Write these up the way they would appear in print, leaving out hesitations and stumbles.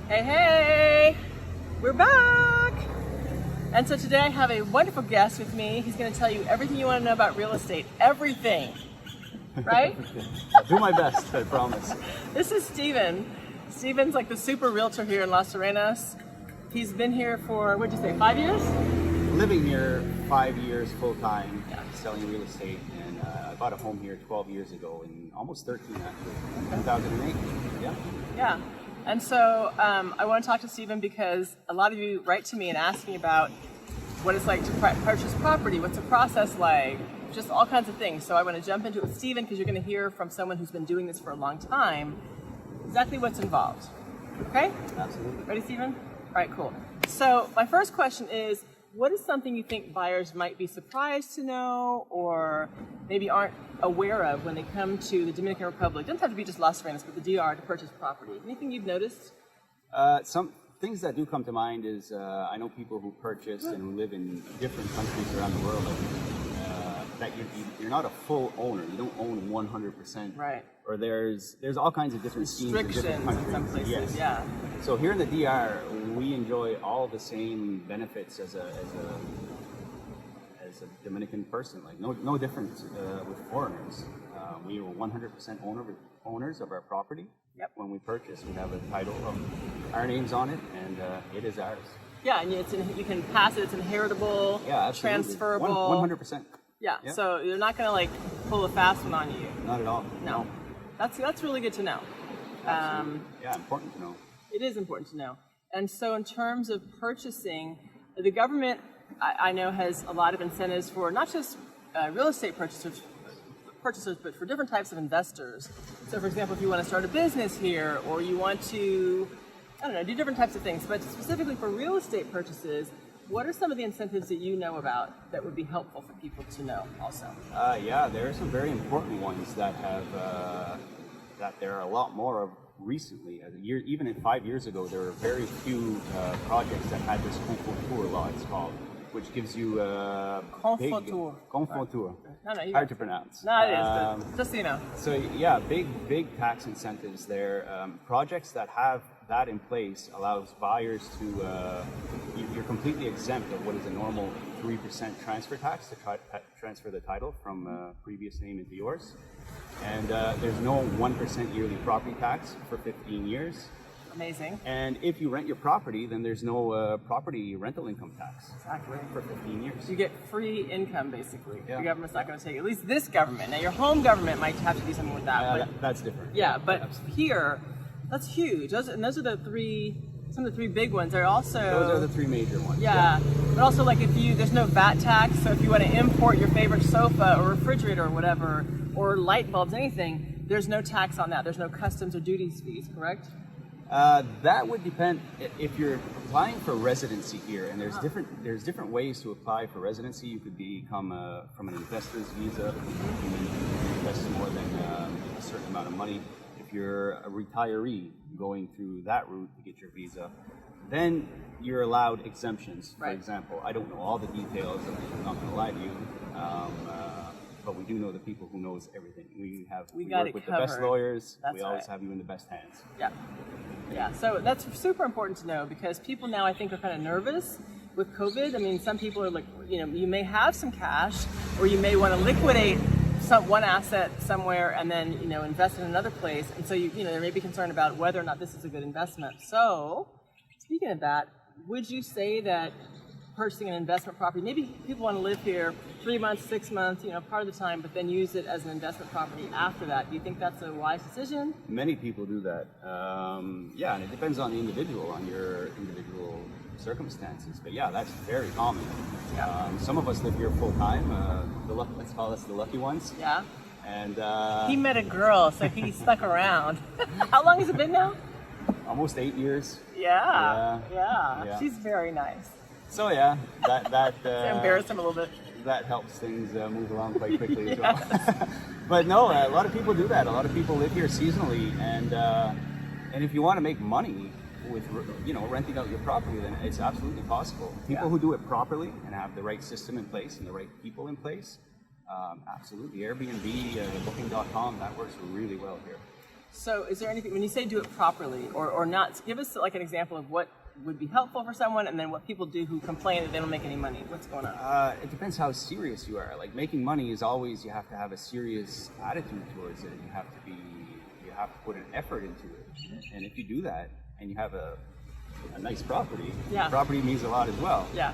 Hey, hey, we're back. And so today I have a wonderful guest with me. He's going to tell you everything you want to know about real estate. Everything, right? I'll do my best, I promise. This is Steven. Steven's like the super realtor here in Las Terrenas. He's been here for, what'd you say, 5 years? Living here 5 years full time, selling real estate, and I bought a home here 12 years ago, and almost 13 actually, 2008. Yeah. Yeah. And so I want to talk to Steven because a lot of you write to me and ask me about what it's like to purchase property, what's the process like, just all kinds of things. So I want to jump into it with Steven because you're going to hear from someone who's been doing this for a long time exactly what's involved. Okay? Absolutely. Ready, Steven? All right, cool. So my first question is, what is something you think buyers might be surprised to know or maybe aren't aware of when they come to the Dominican Republic? It doesn't have to be just Las Terrenas, but the DR to purchase property. Anything you've noticed? Some things that do come to mind is I know people who purchase and who live in different countries around the world that you're not a full owner. You don't own 100%. Right. Or there's all kinds of different schemes in different countries. In some places, yes. Yeah. So here in the DR, we enjoy all the same benefits as a Dominican person. Like no difference with foreigners. We were 100% owners of our property. Yep. When we purchase, we have a title of our names on it, and it is ours. Yeah, and you can pass it. It's inheritable. Yeah, absolutely. Transferable. 100%. Yeah. So you're not going to like pull a fast one on you. Not at all. No. That's really good to know. Yeah, important to know. It is important to know. And so in terms of purchasing, the government, I know, has a lot of incentives for not just real estate purchasers, but for different types of investors. So for example, if you want to start a business here or you want to, I don't know, do different types of things, but specifically for real estate purchases, what are some of the incentives that you know about that would be helpful for people to know also? Yeah, there are some very important ones that have, that there are a lot more of recently. Even 5 years ago, there were very few projects that had this Confortour law, it's called, which gives you Confortour. Confortour. No, hard to pronounce. No, it is. Just so you know. So yeah, big tax incentives there. Projects that have that in place allows buyers to, you're completely exempt of what is a normal 3% transfer tax to transfer the title from previous name into yours. And there's no 1% yearly property tax for 15 years. Amazing. And if you rent your property, then there's no property rental income tax. Exactly. For 15 years. You get free income, basically. Yeah. The government's not going to take it. At least this government. Now, your home government might have to do something with that. But that's different. Yeah, but here, that's huge. Those are some of the three big ones. They're also... Those are the three major ones. Yeah. But also, like, there's no VAT tax, so if you want to import your favorite sofa or refrigerator or whatever, or light bulbs, anything, there's no tax on that. There's no customs or duties fees, correct? That would depend if you're applying for residency here, and there's different ways to apply for residency. You could become from an investor's visa. You can invest more than a certain amount of money. If you're a retiree going through that route to get your visa, then you're allowed exemptions. For example, I don't know all the details. I'm not going to lie to you. But we do know the people who knows everything. We work with the best lawyers. We always have you in the best hands. Yeah. Yeah, so that's super important to know because people now I think are kind of nervous with COVID. I mean, some people are like, you may have some cash or you may want to liquidate one asset somewhere and then, invest in another place. And so, they may be concerned about whether or not this is a good investment. So, speaking of that, would you say that purchasing an investment property, maybe people want to live here 3 months, 6 months, part of the time, but then use it as an investment property after that. Do you think that's a wise decision? Many people do that. Yeah, and it depends on the individual, on your individual circumstances. But yeah, that's very common. Yeah. Some of us live here full time. Let's call us the lucky ones. Yeah. And he met a girl, so he stuck around. How long has it been now? Almost 8 years. Yeah. She's very nice. So yeah, that embarrass him a little bit. That helps things move along quite quickly as well. But no, a lot of people do that. A lot of people live here seasonally, and if you want to make money with renting out your property, then it's absolutely possible. People who do it properly and have the right system in place and the right people in place, absolutely. Airbnb, Booking.com, that works really well here. So is there anything, when you say do it properly or not, give us like an example of what would be helpful for someone and then what people do who complain that they don't make any money. What's going on? It depends how serious you are. Like making money is always, you have to have a serious attitude towards it. You have to put an effort into it. And if you do that and you have a nice property, property means a lot as well. Yeah.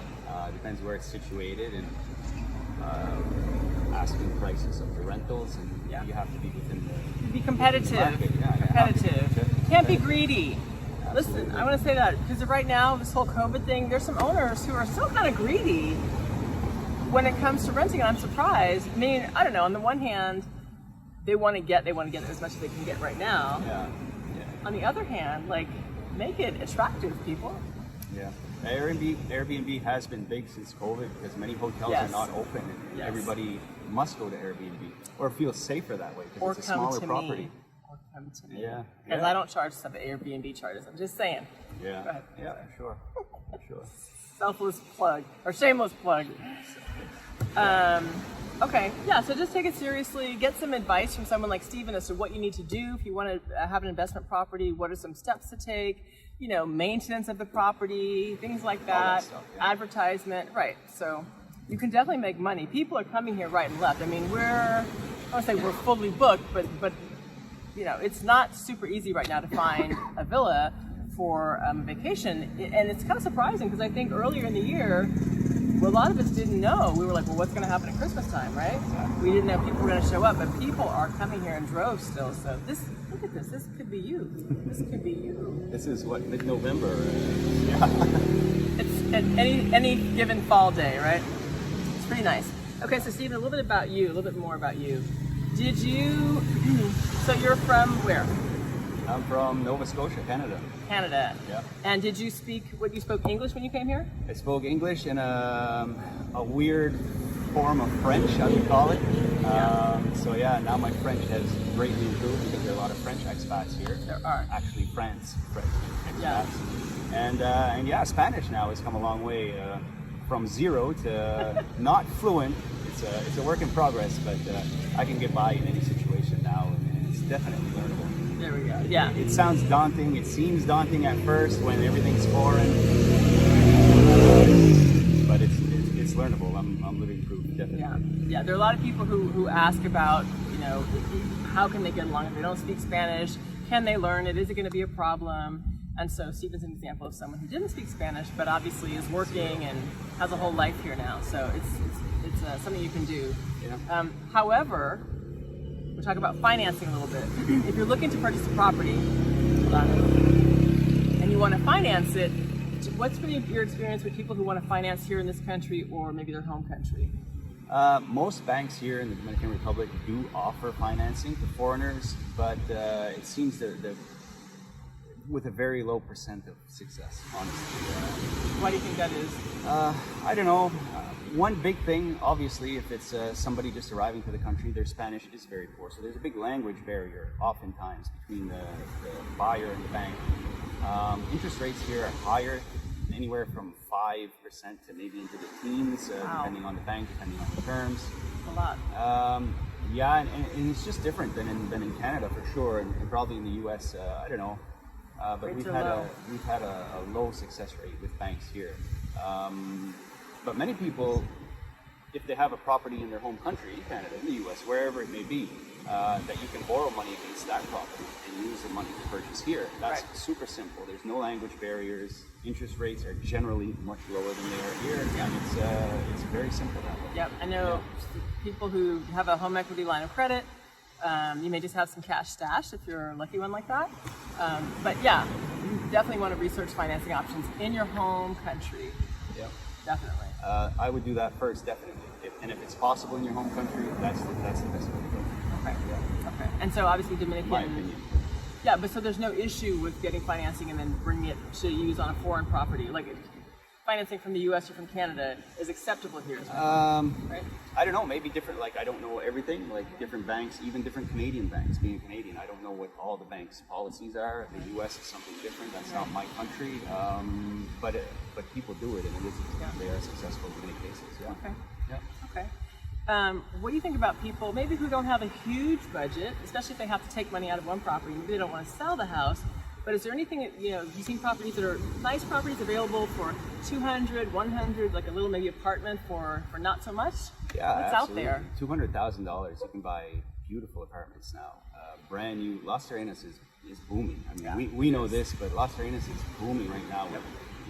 Depends where it's situated and asking prices of the rentals, and you have to be within the be competitive. Market. Competitive. You can't be greedy. Absolutely. Listen, I want to say that because right now, this whole COVID thing, there's some owners who are still kind of greedy when it comes to renting, and I'm surprised. I mean, I don't know. On the one hand, they want to get as much as they can get right now. Yeah. On the other hand, like, make it attractive, people. Yeah. Airbnb has been big since COVID because many hotels are not open, and everybody must go to Airbnb or feel safer that way because it's a smaller property. Or come to me. Yeah. Because I don't charge stuff that Airbnb charges. I'm just saying. Yeah. Go ahead. Yeah, for sure. Selfless plug or shameless plug. Okay, yeah, so just take it seriously. Get some advice from someone like Steven as to what you need to do if you want to have an investment property. What are some steps to take? You know, maintenance of the property, things like that. All that stuff, Advertisement, right? So you can definitely make money. People are coming here right and left. I mean, I don't say we're fully booked, but you know, it's not super easy right now to find a villa for vacation, and it's kind of surprising because I think earlier in the year, a lot of us didn't know. We were like, well, what's going to happen at Christmas time, right? We didn't know people were going to show up, but people are coming here in droves still. So look at this. This could be you. This could be you. This is what, mid-November? It's at any given fall day, right? It's pretty nice. Okay, so Steven, a little bit more about you. So you're from where? I'm from Nova Scotia, Canada. Canada. Yeah. And did you you spoke English when you came here? I spoke English in a weird form of French, I would call it. So now my French has greatly improved because there are a lot of French expats here. There are. Actually, French expats. And Spanish now has come a long way from zero to not fluent. It's a work in progress, but I can get by in any situation now, and it's definitely learnable. There we go. Yeah. It sounds daunting. It seems daunting at first when everything's foreign, but it's learnable. I'm living proof, definitely. Yeah. There are a lot of people who ask about, you know, how can they get along if they don't speak Spanish? Can they learn it? Is it going to be a problem? And so Steven's an example of someone who didn't speak Spanish, but obviously is working and has a whole life here now. So it's something you can do. Yeah. However, we'll talk about financing a little bit. If you're looking to purchase a property, and you want to finance it, what's been your experience with people who want to finance here in this country or maybe their home country? Most banks here in the Dominican Republic do offer financing to foreigners, but it seems they're with a very low percent of success, honestly. Why do you think that is? I don't know. One big thing, obviously, if it's somebody just arriving to the country, their Spanish is very poor. So there's a big language barrier, oftentimes, between the buyer and the bank. Interest rates here are higher, anywhere from 5% to maybe into the teens, depending on the bank, depending on the terms. A lot. And it's just different than in Canada for sure, and probably in the US. I don't know. But we've had a low success rate with banks here. But many people, if they have a property in their home country, in Canada, in the US, wherever it may be, that you can borrow money against that property and use the money to purchase here. That's super simple. There's no language barriers. Interest rates are generally much lower than they are here, and it's very simple that way. Yep, I know people who have a home equity line of credit. You may just have some cash stashed if you're a lucky one like that. But yeah, you definitely want to research financing options in your home country. Yep. Definitely. I would do that first, definitely. If it's possible in your home country, that's the best way to go. Okay. Yeah. Okay. And so obviously Dominican. In my opinion. Yeah, but so there's no issue with getting financing and then bringing it to use on a foreign property. Like financing from the U.S. or from Canada is acceptable here, right? I don't know, maybe different, like I don't know everything, like different banks, even different Canadian banks. Being Canadian, I don't know what all the banks' policies are. The U.S. is something different, that's not my country, but people do it, and they are successful in many cases, Okay. Yeah. Okay. What do you think about people maybe who don't have a huge budget, especially if they have to take money out of one property, maybe they don't want to sell the house, but is there anything that, you've seen properties that are nice properties available for 200, 100, like a little maybe apartment for not so much? Yeah, What's absolutely. out there? $200,000, you can buy beautiful apartments now. Brand new. Las Terrenas is booming. I mean, we know this, but Las Terrenas is booming right now with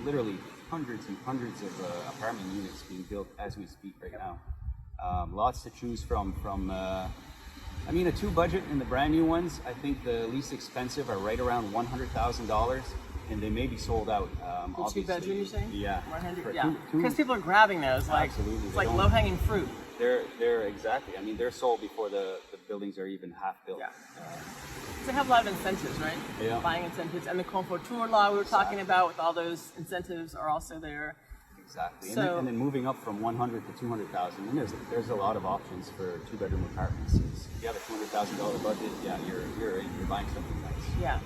literally hundreds and hundreds of apartment units being built as we speak right now. Lots to choose from. I mean, a 2 budget in the brand new ones, I think the least expensive are right around $100,000, and they may be sold out. The obviously. 2 bedroom, you're saying? Yeah. 100, yeah. Because people are grabbing those, like Absolutely. it's like low hanging fruit. They're exactly. I mean, they're sold before the buildings are even half built. Yeah. They have a lot of incentives, right? Yeah. Buying incentives, and the Confortour law we were talking about with all those incentives are also there. Exactly. So, and then moving up from 100 to 200,000, and there's a lot of options for 2-bedroom apartments. If you have a $200,000 budget, yeah, you're buying something nice. Yeah.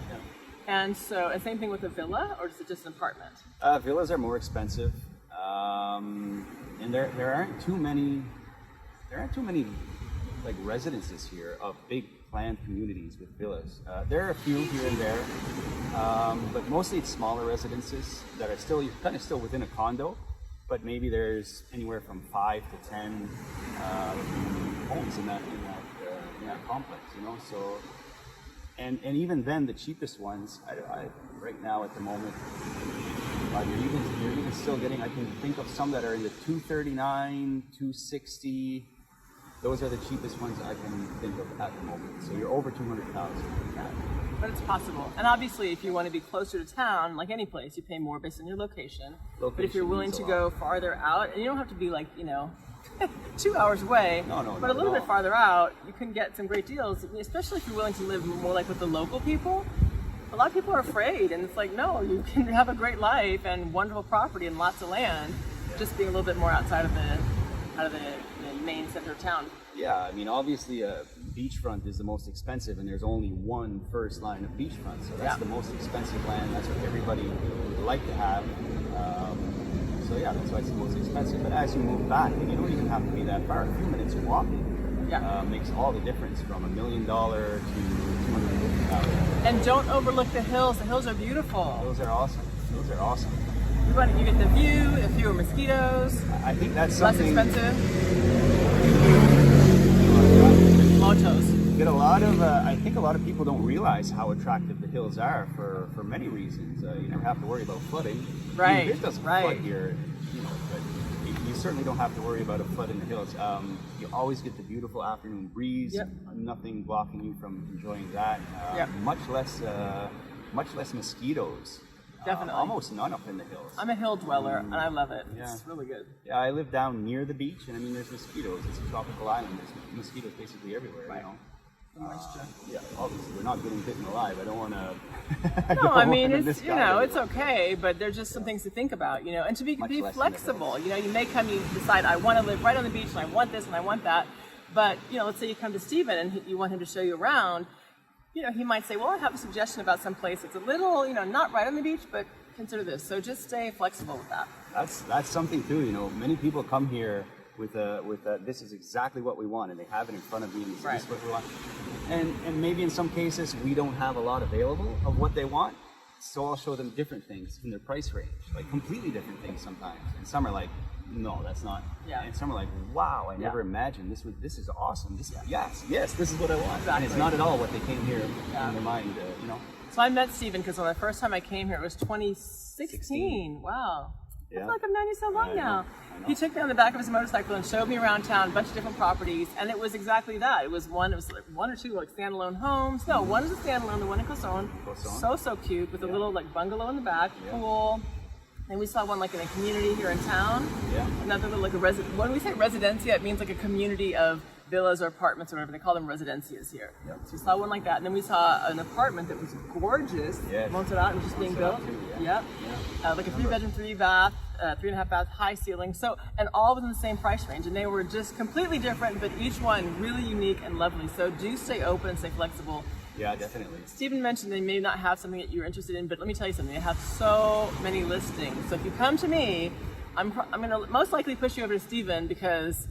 And same thing with a villa, or is it just an apartment? Villas are more expensive, and there aren't too many like residences here of big planned communities with villas. There are a few here and there, but mostly it's smaller residences that are still within a condo, but maybe there's anywhere from 5 to 10 homes in that complex. So. And even then, the cheapest ones, I right now at the moment, you're even still getting. I can think of some that are in the 239, 260. Those are the cheapest ones I can think of at the moment. So you're over 200,000. Yeah. But it's possible. And obviously, if you want to be closer to town, like any place, you pay more based on your location. But if you're willing to go farther out, and you don't have to be like 2 hours away, but a little bit farther out, you can get some great deals, especially if you're willing to live more like with the local people. A lot of people are afraid, and it's like, no, you can have a great life and wonderful property and lots of land, just being a little bit more outside of the main center of town. Yeah, I mean, obviously, beachfront is the most expensive, and there's only one first line of beachfront, so that's the most expensive land. That's what everybody would like to have. So yeah, that's why it's the most expensive. But as you move back, and you don't even have to be that far. A few minutes walking makes all the difference from $1 million to $250,000. And don't overlook the hills. The hills are beautiful. Those are awesome. You get the view, the fewer mosquitoes. I think that's something less expensive. Motos. Get a lot of. I think a lot of people don't realize how attractive the hills are for many reasons. You never have to worry about flooding. Right. I mean, it doesn't flood here, but you certainly don't have to worry about a flood in the hills. You always get the beautiful afternoon breeze. Yep. Nothing blocking you from enjoying that. Much less mosquitoes. Definitely. Almost none up in the hills. I'm a hill dweller, and I love it. Yeah. It's really good. Yeah, I live down near the beach, and I mean, there's mosquitoes. It's a tropical island. There's mosquitoes basically everywhere. Right. Yeah, obviously we're not getting bitten alive. I don't want to. No, I mean it's it's okay, but there's just some things to think about, and to be flexible. You may come, you decide I want to live right on the beach, and I want this and I want that, but let's say you come to Steven and you want him to show you around. He might say, well, I have a suggestion about some place that's a little, not right on the beach, but consider this. So just stay flexible with that. That's something too. Many people come here with this is exactly what we want, and they have it in front of me, and this is what we want. And maybe in some cases we don't have a lot available of what they want, so I'll show them different things in their price range, like completely different things sometimes. And some are like, no, that's not. Yeah. And some are like, wow, I never imagined this would. This is awesome. Yes, this is what I want. Exactly. And it's not at all what they came here in their mind. So I met Steven because when the first time I came here, it was 2016. Wow. I feel like I've known you so long now. He took me on the back of his motorcycle and showed me around town a bunch of different properties, and it was exactly that. It was one or two like standalone homes. No, one was a standalone, the one in Coson. So cute, with a little like bungalow in the back, pool. And we saw one like in a community here in town. Yeah. Another little like when we say residencia, it means like a community of villas or apartments or whatever. They call them residencias here. Yep. So we saw one like that, and then we saw an apartment that was gorgeous. Yes. Montserrat, and just being built. Yep. Like a 3-bedroom, 3-bath, 3.5 bath, high ceiling. So, and all within the same price range, and they were just completely different, but each one really unique and lovely. So do stay open and stay flexible. Yeah, definitely. Steven mentioned they may not have something that you're interested in, but let me tell you something. They have so many listings. So if you come to me, I'm going to most likely push you over to Steven because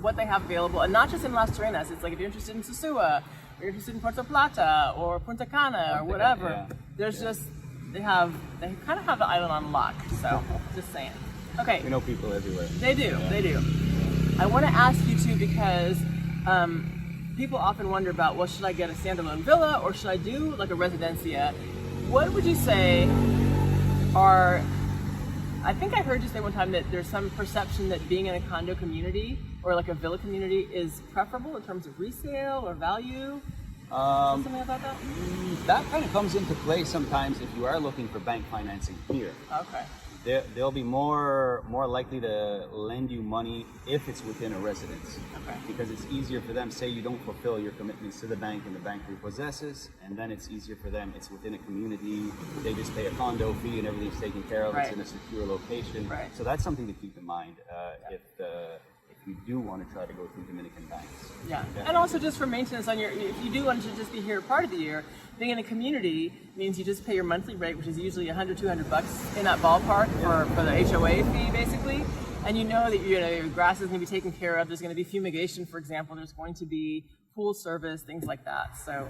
what they have available, and not just in Las Terrenas. It's like if you're interested in Sosua, or you're interested in Puerto Plata or Punta Cana or whatever. Yeah. There's just they kind of have the island on lock. So just saying. Okay. We know people everywhere. They do. Yeah. They do. I want to ask you too because people often wonder about, well, should I get a standalone villa or should I do like a residencia? What would you say are? I think I heard you say one time that there's some perception that being in a condo community or like a villa community is preferable in terms of resale or value. Something about that? That kind of comes into play sometimes if you are looking for bank financing here. Okay. They'll be more likely to lend you money if it's within a residence. Okay. Because it's easier for them. Say you don't fulfill your commitments to the bank and the bank repossesses, and then it's easier for them. It's within a community. They just pay a condo fee and everything's taken care of. Right. It's in a secure location. Right. So that's something to keep in mind if you do want to try to go through Dominican banks. Yeah, and also just for maintenance on if you do want to just be here part of the year, being in a community means you just pay your monthly rate, which is usually $100, $200 in that ballpark for the HOA fee, basically. And you know that your grass is going to be taken care of. There's going to be fumigation, for example. There's going to be pool service, things like that. So.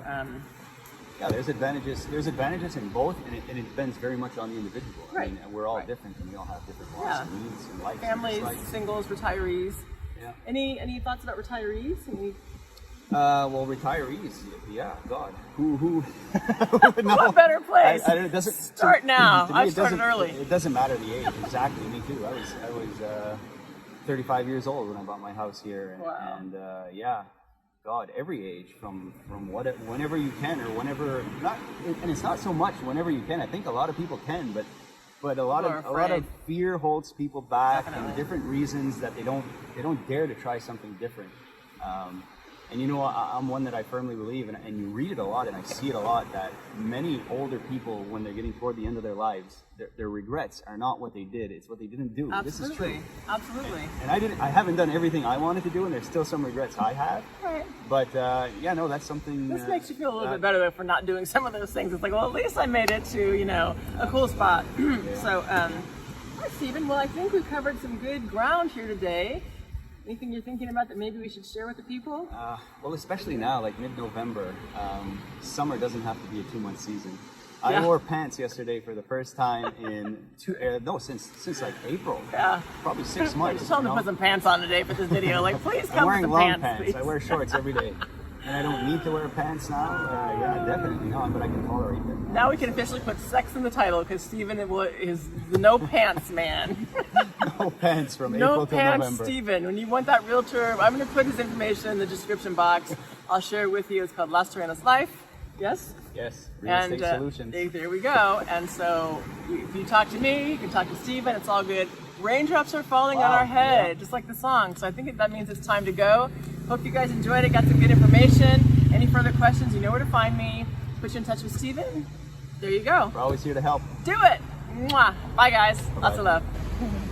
Yeah, there's advantages. There's advantages in both, and it depends very much on the individual. Right. I mean, we're all different, and we all have different wants Yeah. and needs and likes. Families, and dislikes. singles, retirees. Yeah. Any thoughts about retirees? Well, retirees. Yeah, God, who? No, What better place? It doesn't Start now. to me, I it started doesn't- early. It doesn't matter the age. Exactly. Me too. I was 35 years old when I bought my house here, Wow. and yeah. God, every age, from whenever you can, or whenever not, and it's not so much whenever you can. I think a lot of people can, but a lot of fear holds people back, Definitely. and different reasons that they don't dare to try something different. And you know, I'm one that I firmly believe, and you read it a lot, and I see it a lot, that many older people, when they're getting toward the end of their lives, their regrets are not what they did; it's what they didn't do. Absolutely. This is true. Absolutely. And I haven't done everything I wanted to do, and there's still some regrets I have. Right. But yeah, no, that's something. This makes you feel a little bit better though for not doing some of those things. It's like, well, at least I made it to a cool spot. So, all right, Steven. Well, I think we covered some good ground here today. Anything you're thinking about that maybe we should share with the people? Well, especially now, like mid-November, summer doesn't have to be a 2-month season. Yeah. I wore pants yesterday for the first time in since like April. Yeah. Probably 6 months. Just tell them to put some pants on today for this video. Like, please I'm come with wearing some long pants, please. I wear shorts every day. And I don't need to wear pants now. Yeah, definitely not, but I can tolerate it. Now we can officially put sex in the title because Steven is the no pants man. No pants from No April till pants November. Steven. When you want that realtor, I'm going to put his information in the description box. I'll share it with you. It's called Las Terrenas Life. Yes? Yes, real And estate solutions. there we go. And so if you talk to me, you can talk to Steven. It's all good. Raindrops are falling on Wow, our head, yeah. just like the song. So I think that means it's time to go. Hope you guys enjoyed it, got some good information. Any further questions, you know where to find me. Put you in touch with Steven. There you go. We're always here to help. Do it. Mwah. Bye, guys. Lots of Bye-bye. love.